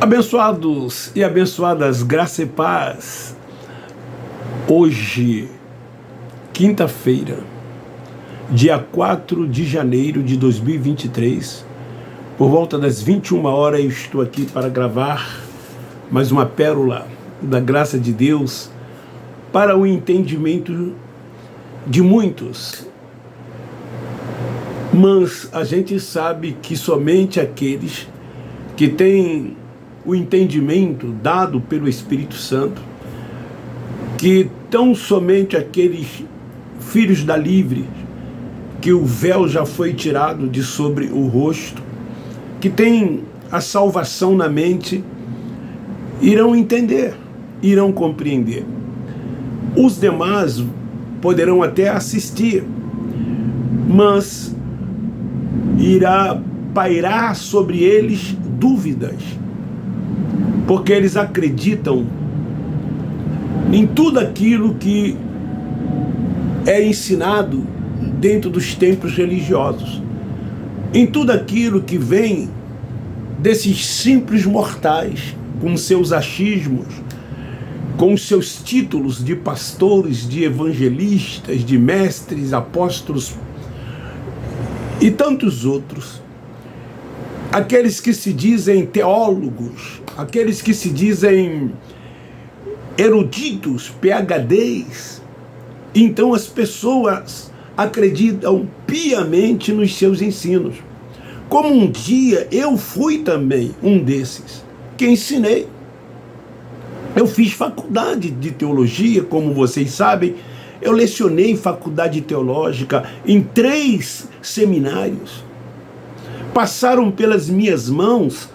Abençoados e abençoadas, graça e paz. Hoje, quinta-feira, dia 4 de janeiro de 2023, por volta das 21 horas, eu estou aqui para gravar mais uma pérola da graça de Deus para o entendimento de muitos. Mas a gente sabe que somente aqueles que têm o entendimento dado pelo Espírito Santo, que tão somente aqueles filhos da livre, que o véu já foi tirado de sobre o rosto, que tem a salvação na mente, irão entender, irão compreender. Os demais poderão até assistir, mas irá pairar sobre eles dúvidas, porque eles acreditam em tudo aquilo que é ensinado dentro dos templos religiosos, em tudo aquilo que vem desses simples mortais, com seus achismos, com seus títulos de pastores, de evangelistas, de mestres, apóstolos e tantos outros. Aqueles que se dizem teólogos, aqueles que se dizem eruditos, PhDs, então as pessoas acreditam piamente nos seus ensinos. Como um dia eu fui também um desses, que ensinei. Eu fiz faculdade de teologia, como vocês sabem, eu lecionei faculdade teológica em 3 seminários. Passaram pelas minhas mãos,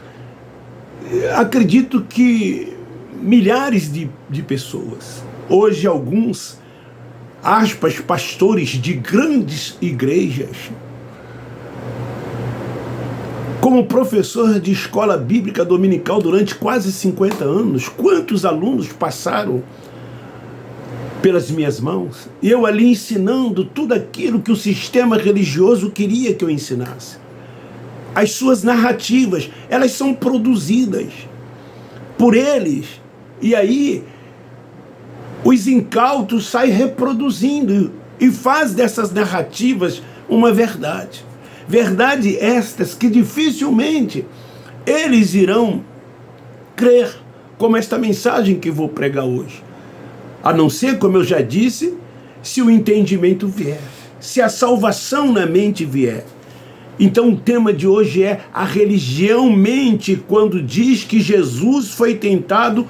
acredito que milhares de pessoas. Hoje alguns, aspas, pastores de grandes igrejas. Como professor de escola bíblica dominical durante quase 50 anos, quantos alunos passaram pelas minhas mãos? E eu ali ensinando tudo aquilo que o sistema religioso queria que eu ensinasse. As suas narrativas, elas são produzidas por eles. E aí, os incautos saem reproduzindo e faz dessas narrativas uma verdade. Verdade estas que dificilmente eles irão crer, como esta mensagem que vou pregar hoje. A não ser, como eu já disse, se o entendimento vier, se a salvação na mente vier. Então o tema de hoje é: a religião mente quando diz que Jesus foi tentado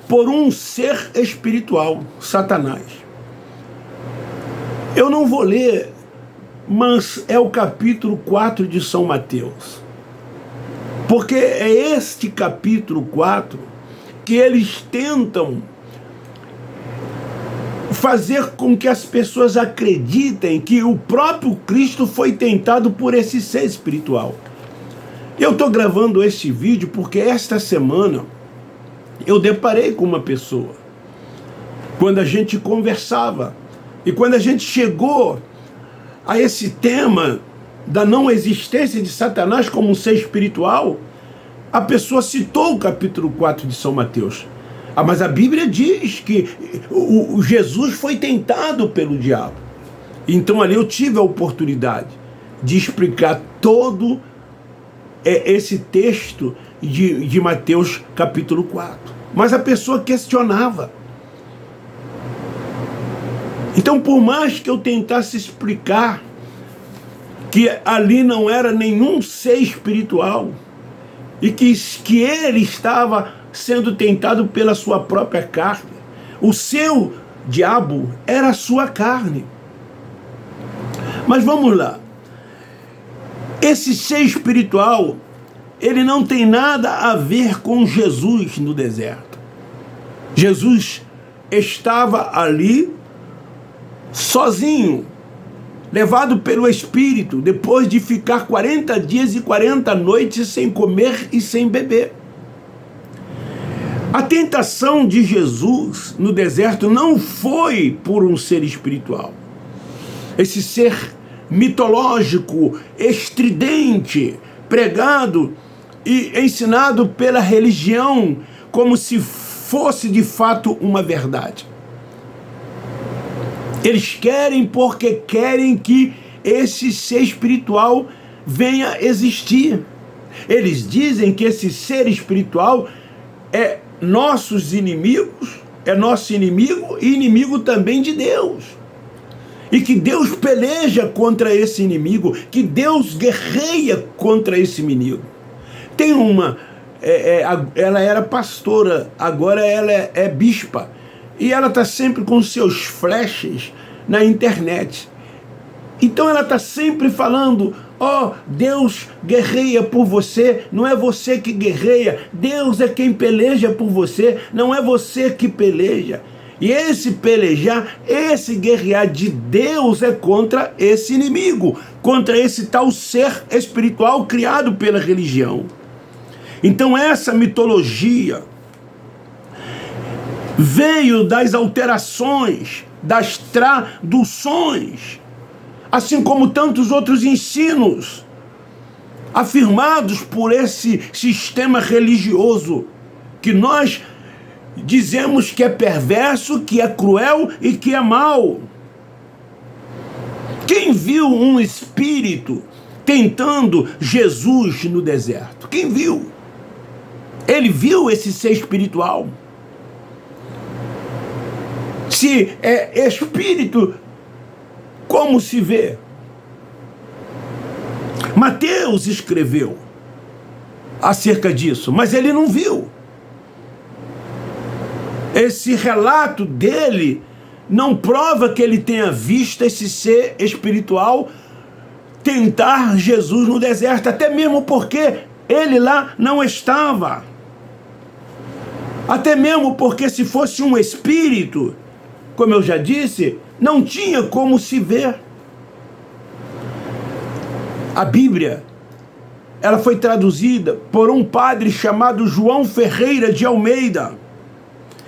por um ser espiritual, Satanás. Eu não vou ler, mas é o capítulo 4 de São Mateus. Porque é este capítulo 4 que eles tentam fazer com que as pessoas acreditem que o próprio Cristo foi tentado por esse ser espiritual. Eu estou gravando este vídeo porque esta semana eu deparei com uma pessoa, quando a gente conversava, e quando a gente chegou a esse tema da não existência de Satanás como um ser espiritual, a pessoa citou o capítulo 4 de São Mateus. Mas a Bíblia diz que o Jesus foi tentado pelo diabo. Então ali eu tive a oportunidade de explicar todo esse texto de Mateus capítulo 4. Mas a pessoa questionava. Então, por mais que eu tentasse explicar que ali não era nenhum ser espiritual e que ele estava sendo tentado pela sua própria carne, o seu diabo era a sua carne. Mas vamos lá. Esse ser espiritual, ele não tem nada a ver com Jesus no deserto. Jesus estava ali sozinho, levado pelo Espírito, depois de ficar 40 dias e 40 noites sem comer e sem beber. A tentação de Jesus no deserto não foi por um ser espiritual. Esse ser mitológico, estridente, pregado e ensinado pela religião como se fosse de fato uma verdade. Eles querem porque querem que esse ser espiritual venha existir. Eles dizem que esse ser espiritual é nossos inimigos, é nosso inimigo e inimigo também de Deus. E que Deus peleja contra esse inimigo, que Deus guerreia contra esse inimigo. Tem ela era pastora, agora ela é bispa, e ela está sempre com seus flashes na internet. Então ela está sempre falando: ó, Deus guerreia por você, não é você que guerreia, Deus é quem peleja por você, não é você que peleja. E esse pelejar, esse guerrear de Deus é contra esse inimigo, contra esse tal ser espiritual criado pela religião. Então essa mitologia veio das alterações, das traduções, assim como tantos outros ensinos afirmados por esse sistema religioso, que nós dizemos que é perverso, que é cruel e que é mau. Quem viu um espírito tentando Jesus no deserto? Quem viu? Ele viu esse ser espiritual. Se é espírito, como se vê? Mateus escreveu acerca disso, mas ele não viu. Esse relato dele não prova que ele tenha visto esse ser espiritual tentar Jesus no deserto, até mesmo porque ele lá não estava. Até mesmo porque se fosse um espírito, como eu já disse, não tinha como se ver. A Bíblia, ela foi traduzida por um padre chamado João Ferreira de Almeida.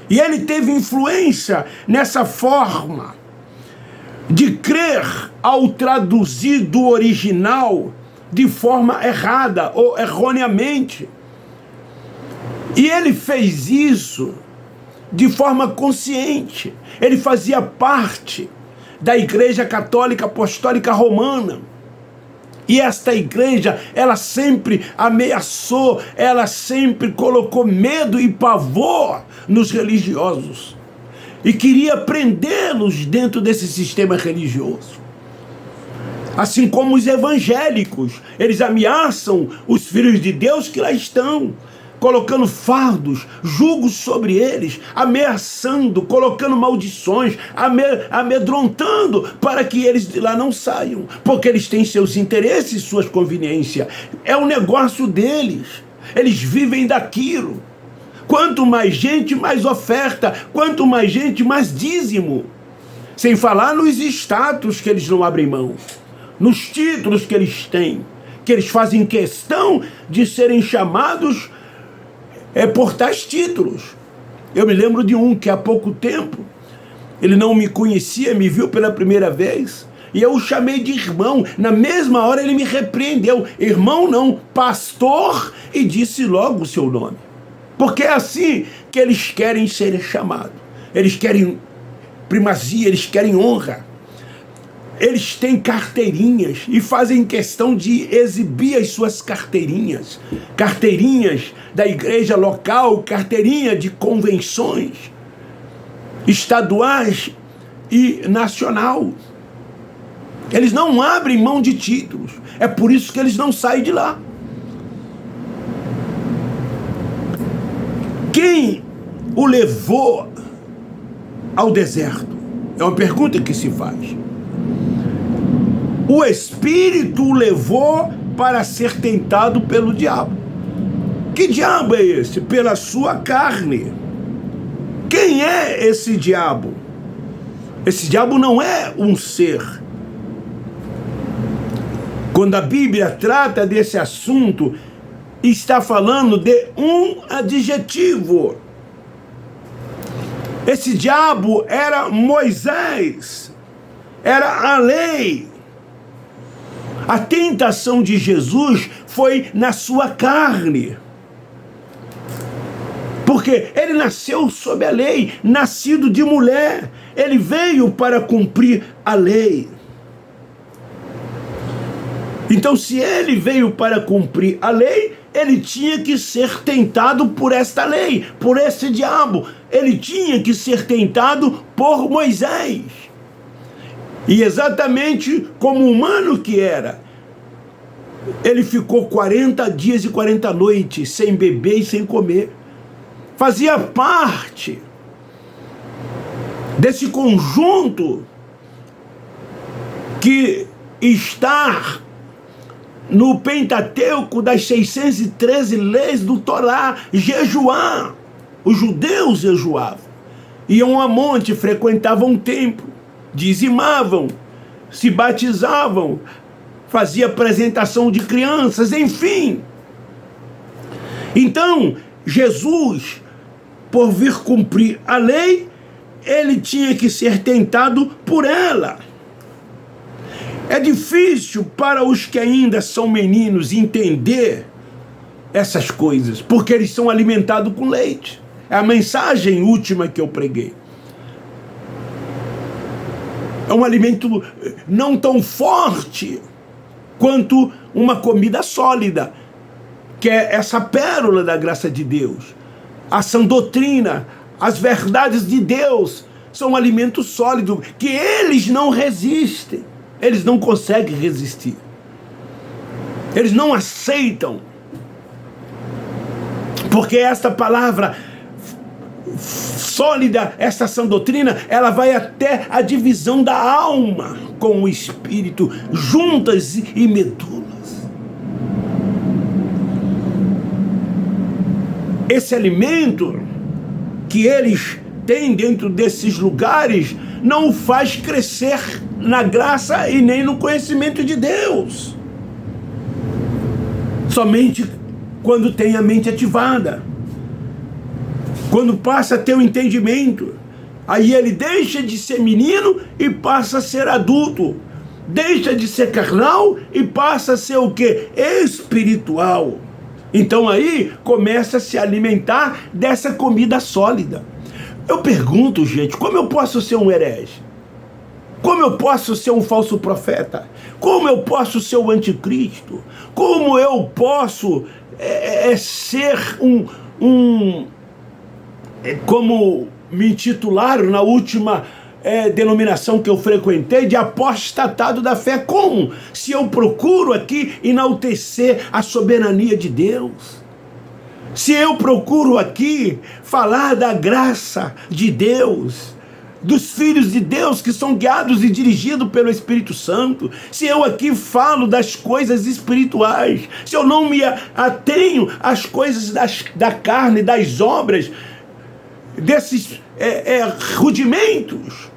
E ele teve influência nessa forma de crer ao traduzir do original de forma errada ou erroneamente. E ele fez isso de forma consciente. Ele fazia parte da Igreja Católica Apostólica Romana. E esta igreja, ela sempre ameaçou, ela sempre colocou medo e pavor nos religiosos. E queria prendê-los dentro desse sistema religioso. Assim como os evangélicos, eles ameaçam os filhos de Deus que lá estão, colocando fardos, julgos sobre eles, ameaçando, colocando maldições, amedrontando para que eles de lá não saiam, porque eles têm seus interesses, suas conveniências. É o negócio deles. Eles vivem daquilo. Quanto mais gente, mais oferta. Quanto mais gente, mais dízimo. Sem falar nos status que eles não abrem mão, nos títulos que eles têm, que eles fazem questão de serem chamados por tais títulos. Eu me lembro de um que há pouco tempo, ele não me conhecia, me viu pela primeira vez, e eu o chamei de irmão. Na mesma hora ele me repreendeu: irmão não, pastor, e disse logo o seu nome. Porque é assim que eles querem ser chamados. Eles querem primazia, eles querem honra. Eles têm carteirinhas e fazem questão de exibir as suas carteirinhas. Carteirinhas da igreja local, carteirinha de convenções estaduais e nacional. Eles não abrem mão de títulos. É por isso que eles não saem de lá. Quem o levou ao deserto? É uma pergunta que se faz. O Espírito o levou para ser tentado pelo diabo. Que diabo é esse? Pela sua carne. Quem é esse diabo? Esse diabo não é um ser. Quando a Bíblia trata desse assunto, está falando de um adjetivo. Esse diabo era Moisés, era a lei. A tentação de Jesus foi na sua carne. Porque ele nasceu sob a lei, nascido de mulher. Ele veio para cumprir a lei. Então, se ele veio para cumprir a lei, ele tinha que ser tentado por esta lei, por esse diabo. Ele tinha que ser tentado por Moisés. E exatamente como humano que era, ele ficou 40 dias e 40 noites sem beber e sem comer. Fazia parte desse conjunto que está no Pentateuco das 613 leis do Torá, jejuar. Os judeus jejuavam. Iam a monte, frequentavam o templo, dizimavam, se batizavam, fazia apresentação de crianças, enfim. Então, Jesus, por vir cumprir a lei, ele tinha que ser tentado por ela. É difícil para os que ainda são meninos entender essas coisas, porque eles são alimentados com leite. É a mensagem última que eu preguei. É um alimento não tão forte quanto uma comida sólida, que é essa pérola da graça de Deus. A sã doutrina, as verdades de Deus são um alimento sólido que eles não resistem. Eles não conseguem resistir. Eles não aceitam. Porque esta palavra sólida, esta sã doutrina, ela vai até a divisão da alma com o espírito, juntas e medulas. Esse alimento que eles têm dentro desses lugares não o faz crescer na graça e nem no conhecimento de Deus. Somente quando tem a mente ativada, quando passa a ter o entendimento, aí ele deixa de ser menino e passa a ser adulto, deixa de ser carnal e passa a ser o quê? Espiritual. Então aí começa a se alimentar dessa comida sólida. Eu pergunto, gente, como eu posso ser um herege? Como eu posso ser um falso profeta? Como eu posso ser o anticristo? Como eu posso ser como me intitularam na última denominação que eu frequentei, de apostatado da fé? Como? Se eu procuro aqui enaltecer a soberania de Deus, se eu procuro aqui falar da graça de Deus, dos filhos de Deus que são guiados e dirigidos pelo Espírito Santo, se eu aqui falo das coisas espirituais, se eu não me atenho às coisas da carne, das obras, desses rudimentos,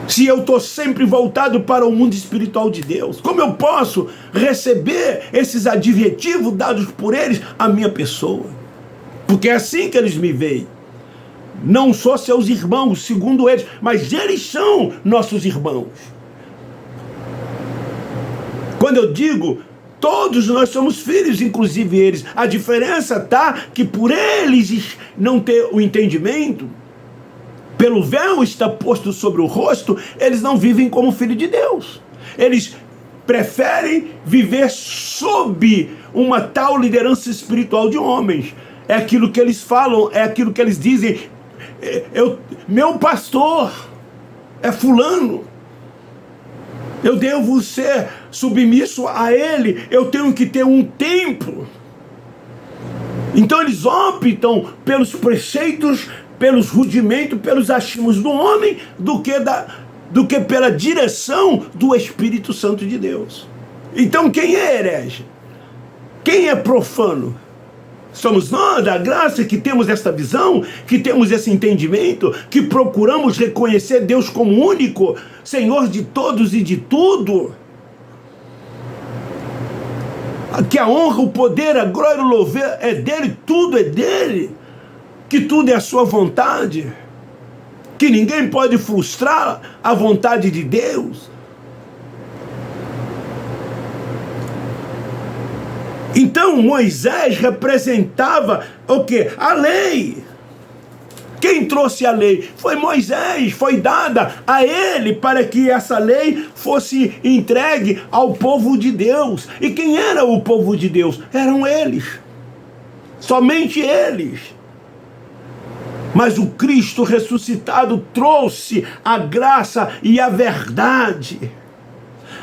se eu estou sempre voltado para o mundo espiritual de Deus, como eu posso receber esses adjetivos dados por eles à minha pessoa? Porque é assim que eles me veem. Não sou seus irmãos, segundo eles, mas eles são nossos irmãos. Quando eu digo, todos nós somos filhos, inclusive eles. A diferença está que por eles não ter o entendimento, pelo véu está posto sobre o rosto, eles não vivem como filho de Deus. Eles preferem viver sob uma tal liderança espiritual de homens. É aquilo que eles falam, é aquilo que eles dizem. Meu pastor é fulano, eu devo ser submisso a ele, eu tenho que ter um templo. Então eles optam pelos preceitos, pelos rudimentos, pelos achismos do homem, do que pela direção do Espírito Santo de Deus. Então quem é herege? Quem é profano? Somos nós, da graça, que temos esta visão, que temos esse entendimento, que procuramos reconhecer Deus como único, Senhor de todos e de tudo. Que a honra, o poder, a glória e o louvor é dele, tudo é dele, que tudo é a sua vontade, que ninguém pode frustrar a vontade de Deus. Então Moisés representava o quê? A lei. Quem trouxe a lei? Foi Moisés, foi dada a ele para que essa lei fosse entregue ao povo de Deus. E quem era o povo de Deus? Eram eles. Somente eles. Mas o Cristo ressuscitado trouxe a graça e a verdade.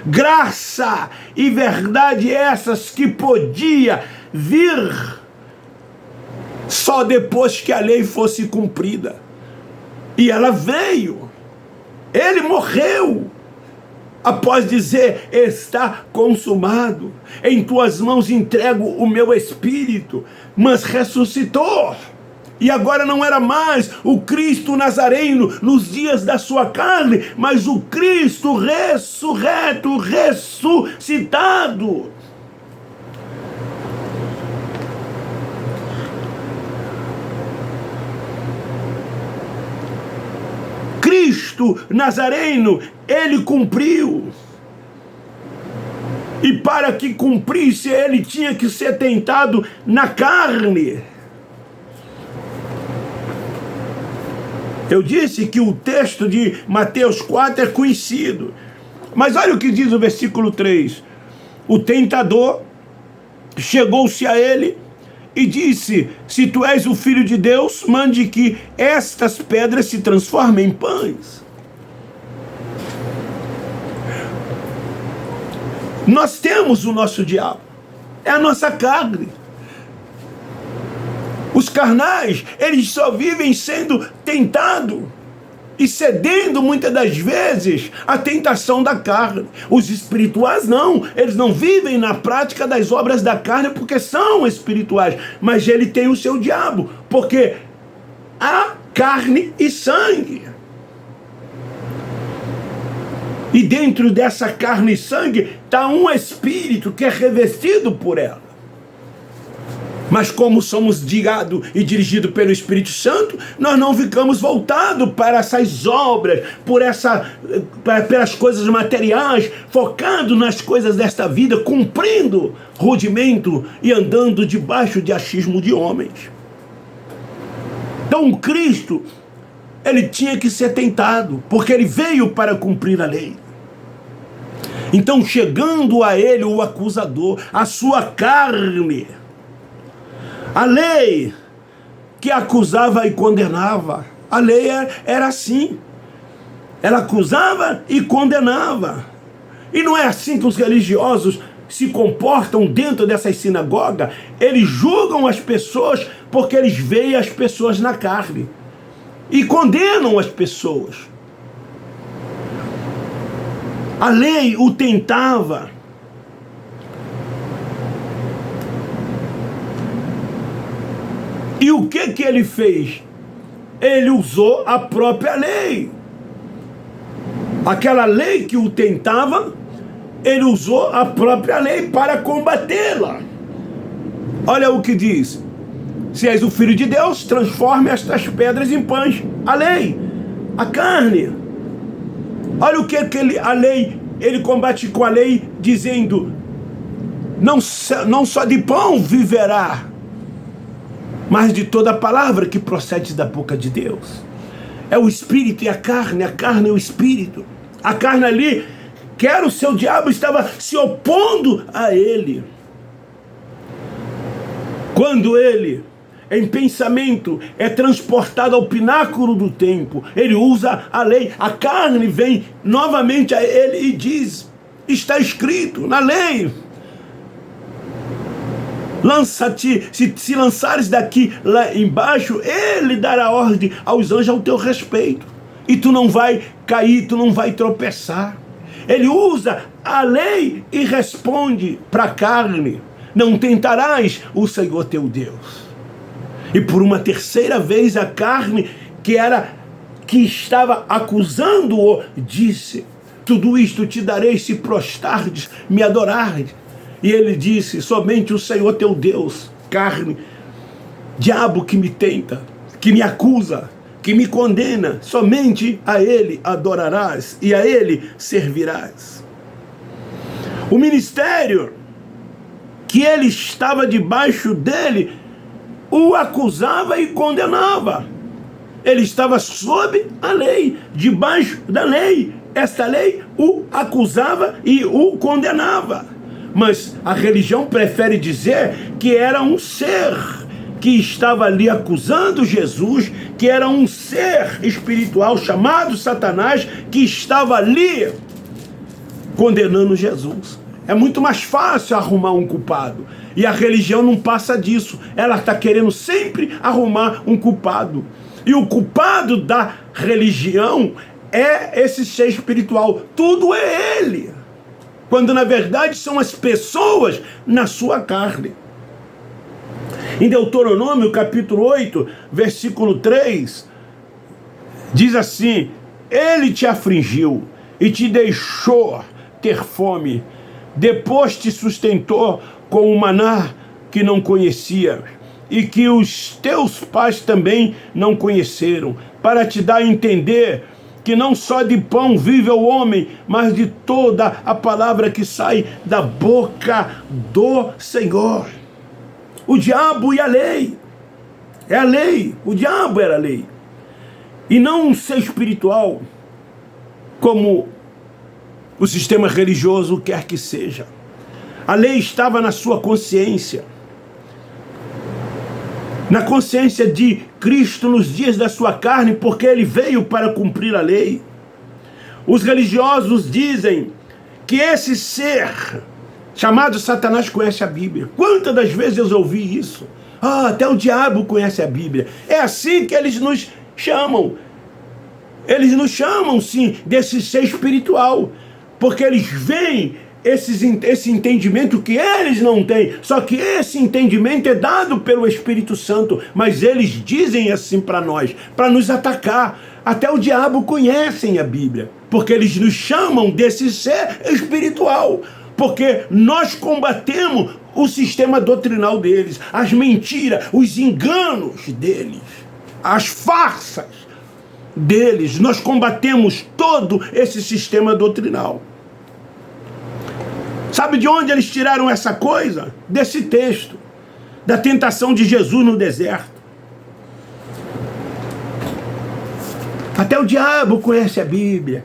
Graça e verdade essas que podia vir só depois que a lei fosse cumprida. E ela veio. Ele morreu. Após dizer, está consumado. Em tuas mãos entrego o meu espírito. Mas ressuscitou. E agora não era mais o Cristo Nazareno nos dias da sua carne, mas o Cristo ressurreto, ressuscitado. Cristo Nazareno, ele cumpriu. E para que cumprisse, ele tinha que ser tentado na carne. Eu disse que o texto de Mateus 4 é conhecido. Mas olha o que diz o versículo 3. O tentador chegou-se a ele e disse, se tu és o Filho de Deus, mande que estas pedras se transformem em pães. Nós temos o nosso diabo. É a nossa carne. Os carnais, eles só vivem sendo tentados e cedendo muitas das vezes à tentação da carne. Os espirituais não, eles não vivem na prática das obras da carne porque são espirituais, mas ele tem o seu diabo, porque há carne e sangue. E dentro dessa carne e sangue está um espírito que é revestido por ela. Mas como somos guiados e dirigidos pelo Espírito Santo, nós não ficamos voltados para essas obras, pelas coisas materiais, focando nas coisas desta vida, cumprindo rudimento e andando debaixo de achismo de homens. Então o Cristo, ele tinha que ser tentado, porque ele veio para cumprir a lei. Então chegando a ele o acusador, a sua carne, a lei que acusava e condenava. A lei era assim. Ela acusava e condenava. E não é assim que os religiosos se comportam dentro dessas sinagogas. Eles julgam as pessoas porque eles veem as pessoas na carne. E condenam as pessoas. A lei o tentava. E o que ele fez? Ele usou a própria lei. Aquela lei que o tentava, ele usou a própria lei para combatê-la. Olha o que diz. Se és o Filho de Deus, transforme estas pedras em pães. A lei, a carne. Olha o que a lei, ele combate com a lei, dizendo, não só de pão viverá, mas de toda a palavra que procede da boca de Deus. É o espírito e a carne é o espírito. A carne ali, que era o seu diabo, estava se opondo a ele. Quando ele, em pensamento, é transportado ao pináculo do tempo, ele usa a lei. A carne vem novamente a ele e diz, está escrito na lei, lança-te, se lançares daqui lá embaixo, ele dará ordem aos anjos ao teu respeito. E tu não vai cair, tu não vai tropeçar. Ele usa a lei e responde para a carne, não tentarás o Senhor teu Deus. E por uma terceira vez a carne, que estava acusando-o, disse, tudo isto te darei se prostrardes, me adorardes. E ele disse, somente o Senhor teu Deus, carne, diabo que me tenta, que me acusa, que me condena, somente a ele adorarás e a ele servirás. O ministério que ele estava debaixo dele, o acusava e condenava. Ele estava sob a lei, debaixo da lei. Esta lei o acusava e o condenava. Mas a religião prefere dizer que era um ser que estava ali acusando Jesus, que era um ser espiritual chamado Satanás, que estava ali condenando Jesus. É muito mais fácil arrumar um culpado. E a religião não passa disso. Ela está querendo sempre arrumar um culpado. E o culpado da religião é esse ser espiritual. Tudo é ele. Quando na verdade são as pessoas na sua carne. Em Deuteronômio capítulo 8, versículo 3, diz assim: ele te afligiu e te deixou ter fome, depois te sustentou com o maná que não conhecia e que os teus pais também não conheceram, para te dar a entender que não só de pão vive o homem, mas de toda a palavra que sai da boca do Senhor. O diabo e a lei. É a lei. O diabo era a lei. E não um ser espiritual, como o sistema religioso quer que seja. A lei estava na sua consciência. Na consciência de Cristo nos dias da sua carne, porque ele veio para cumprir a lei. Os religiosos dizem que esse ser chamado Satanás conhece a Bíblia. Quantas das vezes eu ouvi isso? Até o diabo conhece a Bíblia. É assim que eles nos chamam. Eles nos chamam, sim, desse ser espiritual. Porque eles veem esse entendimento que eles não têm. Só que esse entendimento é dado pelo Espírito Santo. Mas eles dizem assim para nós, para nos atacar. Até o diabo conhecem a Bíblia. Porque eles nos chamam desse ser espiritual. Porque nós combatemos o sistema doutrinal deles, as mentiras, os enganos deles, as farsas deles. Nós combatemos todo esse sistema doutrinal. Sabe de onde eles tiraram essa coisa? Desse texto, da tentação de Jesus no deserto. Até o diabo conhece a Bíblia.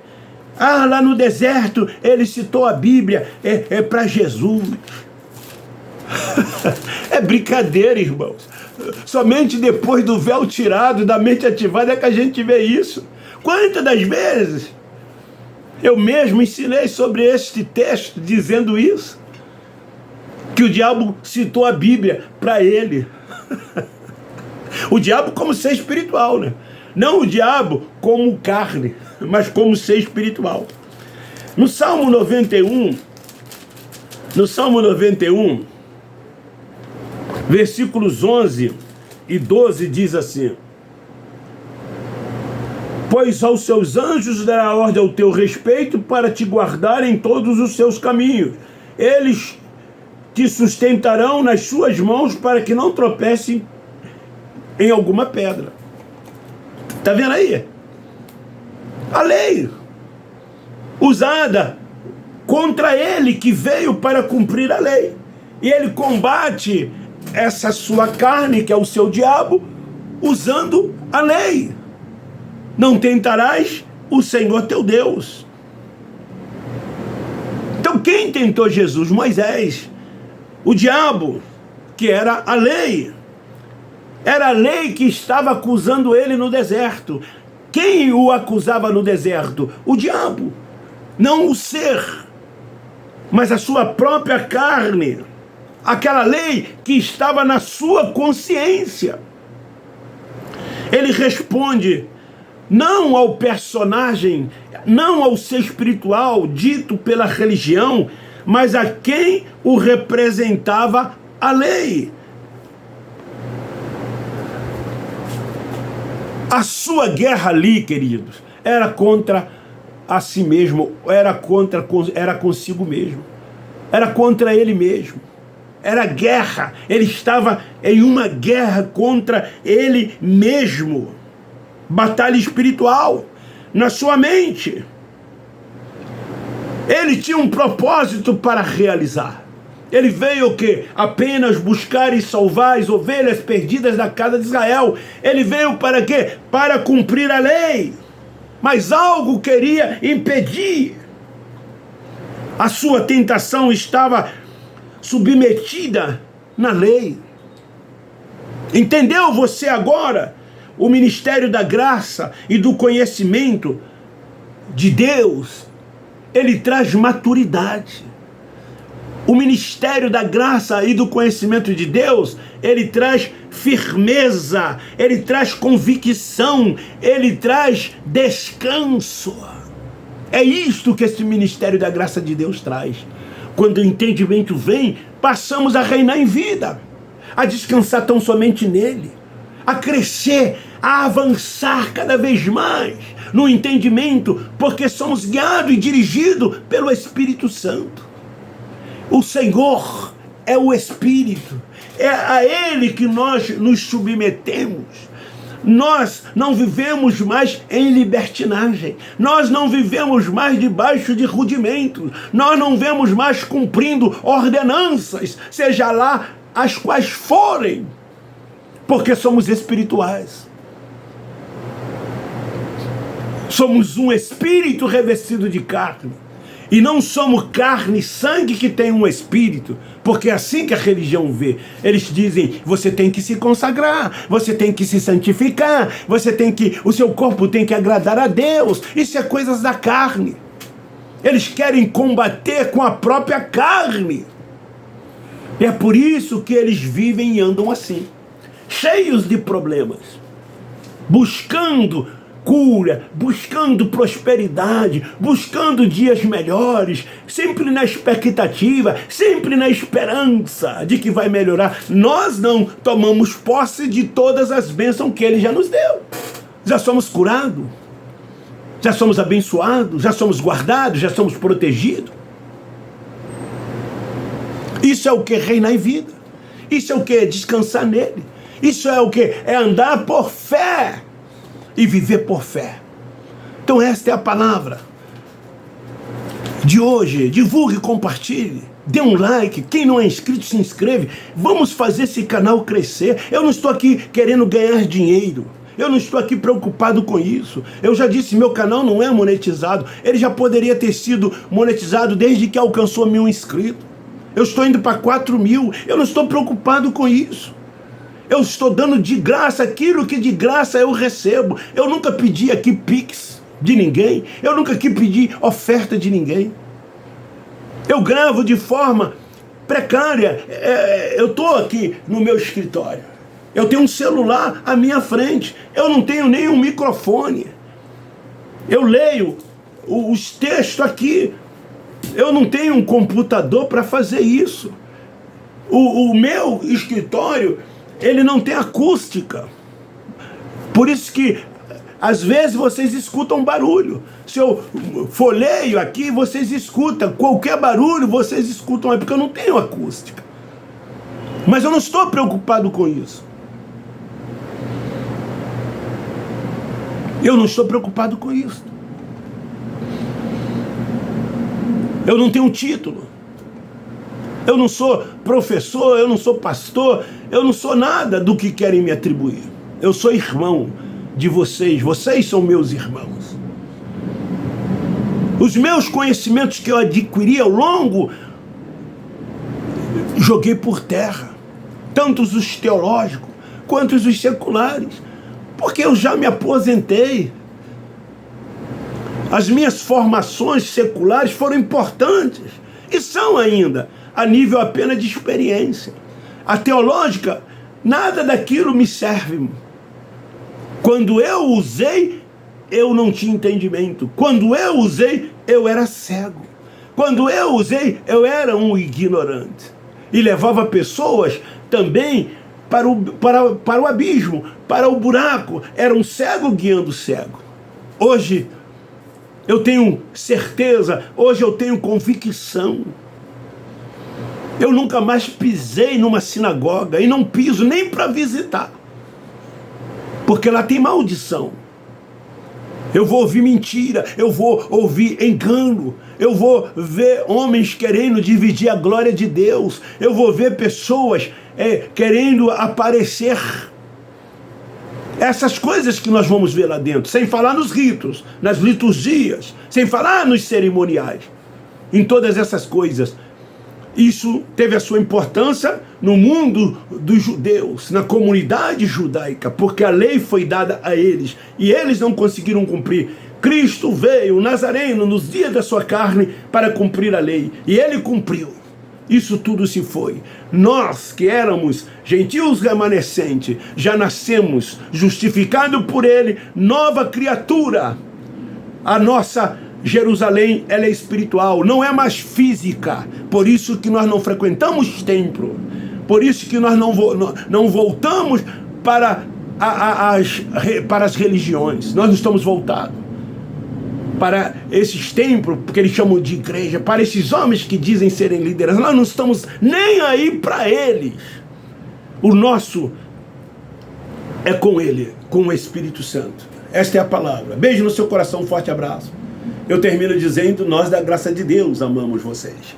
Lá no deserto ele citou a Bíblia, é para Jesus. É brincadeira, irmãos. Somente depois do véu tirado, da mente ativada, é que a gente vê isso. Quantas das vezes eu mesmo ensinei sobre este texto, dizendo isso? Que o diabo citou a Bíblia para ele. O diabo como ser espiritual, né? Não o diabo como carne, mas como ser espiritual. No Salmo 91, versículos 11 e 12 diz assim: pois aos seus anjos dará ordem ao teu respeito para te guardar em todos os seus caminhos. Eles te sustentarão nas suas mãos para que não tropece em alguma pedra. Está vendo aí? A lei usada contra ele, que veio para cumprir a lei. E ele combate essa sua carne, que é o seu diabo, usando a lei. Não tentarás o Senhor teu Deus. Então quem tentou Jesus? Moisés. O diabo, que era a lei. Era a lei que estava acusando ele no deserto. Quem o acusava no deserto? O diabo. Não o ser, mas a sua própria carne. Aquela lei que estava na sua consciência. Ele responde não ao personagem, não ao ser espiritual dito pela religião, mas a quem o representava a lei. A sua guerra ali, queridos, era contra a si mesmo, era consigo mesmo, era contra ele mesmo. Era guerra, ele estava em uma guerra contra ele mesmo. Batalha espiritual na sua mente. Ele tinha um propósito para realizar. Ele veio o quê? Apenas buscar e salvar as ovelhas perdidas da casa de Israel. Ele veio para quê? Para cumprir a lei. Mas algo queria impedir. A sua tentação estava submetida na lei. Entendeu você agora? O ministério da graça e do conhecimento de Deus, ele traz maturidade. O ministério da graça e do conhecimento de Deus, ele traz firmeza, ele traz convicção, ele traz descanso. É isto que esse ministério da graça de Deus traz. Quando o entendimento vem, passamos a reinar em vida, a descansar tão somente nele, a crescer, a avançar cada vez mais no entendimento, porque somos guiados e dirigidos pelo Espírito Santo. O Senhor é o Espírito, é a Ele que nós nos submetemos. Nós não vivemos mais em libertinagem, nós não vivemos mais debaixo de rudimentos, nós não vivemos mais cumprindo ordenanças, seja lá as quais forem, porque somos espirituais. Somos um espírito revestido de carne. E não somos carne e sangue que tem um espírito, porque é assim que a religião vê. Eles dizem, você tem que se consagrar, você tem que se santificar, o seu corpo tem que agradar a Deus. Isso é coisas da carne. Eles querem combater com a própria carne. E é por isso que eles vivem e andam assim, cheios de problemas, buscando cura, buscando prosperidade, buscando dias melhores, sempre na expectativa, sempre na esperança de que vai melhorar. Nós não tomamos posse de todas as bênçãos que Ele já nos deu. Já somos curados, já somos abençoados, já somos guardados, já somos protegidos. Isso é o que? Reinar em vida. Isso é o que? Descansar nele. Isso é o que? É andar por fé e viver por fé. Então esta é a palavra de hoje. Divulgue, compartilhe, dê um like. Quem não é inscrito, se inscreve. Vamos fazer esse canal crescer. Eu não estou aqui querendo ganhar dinheiro, eu não estou aqui preocupado com isso. Eu já disse, meu canal não é monetizado. Ele já poderia ter sido monetizado desde que alcançou 1.000 inscritos. Eu estou indo para 4.000. Eu não estou preocupado com isso. Eu estou dando de graça aquilo que de graça eu recebo. Eu nunca pedi aqui Pix de ninguém. Eu nunca aqui pedi oferta de ninguém. Eu gravo de forma precária. Eu estou aqui no meu escritório. Eu tenho um celular à minha frente. Eu não tenho nem um microfone. Eu leio os textos aqui. Eu não tenho um computador para fazer isso. O meu escritório, ele não tem acústica. Por isso que às vezes vocês escutam barulho. Se eu folheio aqui, vocês escutam. Qualquer barulho vocês escutam, é porque eu não tenho acústica. Mas eu não estou preocupado com isso. Eu não estou preocupado com isso. Eu não tenho título. Eu não sou professor, eu não sou pastor, eu não sou nada do que querem me atribuir. Eu sou irmão de vocês, vocês são meus irmãos. Os meus conhecimentos que eu adquiri ao longo, joguei por terra, tanto os teológicos quanto os seculares, porque eu já me aposentei. As minhas formações seculares foram importantes, e são ainda, a nível apenas de experiência. A teológica, nada daquilo me serve. Quando eu usei, eu não tinha entendimento. Quando eu usei, eu era cego. Quando eu usei, eu era um ignorante. E levava pessoas também para o abismo, para o buraco. Era um cego guiando o cego. Hoje, eu tenho certeza, hoje eu tenho convicção. Eu nunca mais pisei numa sinagoga e não piso nem para visitar, porque lá tem maldição. Eu vou ouvir mentira, eu vou ouvir engano, eu vou ver homens querendo dividir a glória de Deus, eu vou ver pessoas querendo aparecer. Essas coisas que nós vamos ver lá dentro, sem falar nos ritos, nas liturgias, sem falar nos cerimoniais, em todas essas coisas. Isso teve a sua importância no mundo dos judeus, na comunidade judaica, porque a lei foi dada a eles e eles não conseguiram cumprir. Cristo veio, o Nazareno, nos dias da sua carne, para cumprir a lei, e ele cumpriu. Isso tudo se foi. Nós que éramos gentios remanescentes, já nascemos justificados por ele, nova criatura. A nossa Jerusalém, ela é espiritual, não é mais física. Por isso que nós não frequentamos templo. Por isso que nós não voltamos para as religiões. Nós não estamos voltados para esses templos, que eles chamam de igreja, para esses homens que dizem serem líderes. Nós não estamos nem aí para eles. O nosso é com ele, com o Espírito Santo. Esta é a palavra. Beijo no seu coração, um forte abraço. Eu termino dizendo, nós da graça de Deus amamos vocês.